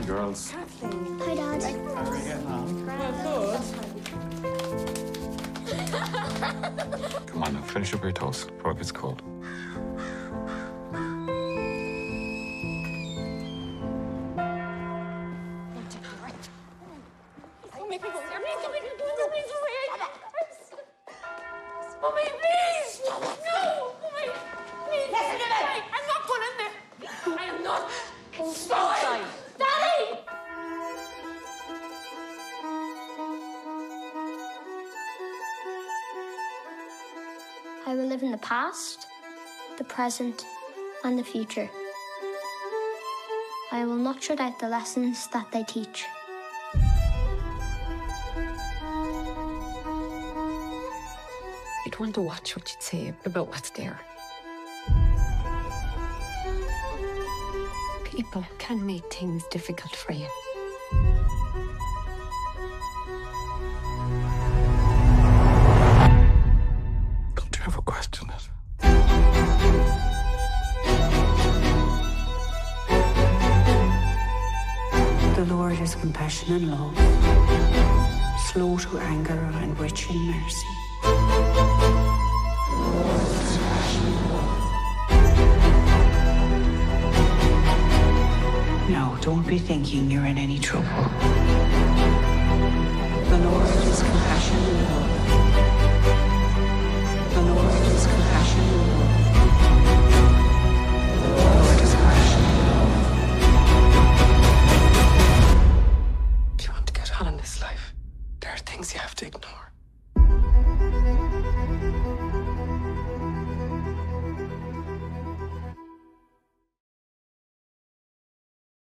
girls. Hi, Dad. How are you getting on? Come on now, finish up your toast before it gets cold. Mummy, please! No! Mummy, please! Listen to me! I'm not going in there! I am not going! Daddy! I will live in the past, the present, and the future. I will not shut out the lessons that they teach. You'd want to watch what you'd say about what's there. People can make things difficult for you. Don't you ever question it? The Lord is compassion and love, slow to anger and rich in mercy. No, don't be thinking you're in any trouble. The Lord is compassion and love. The Lord is compassion and love. The Lord is compassion and love. If you want to get on in this life, there are things you have to ignore.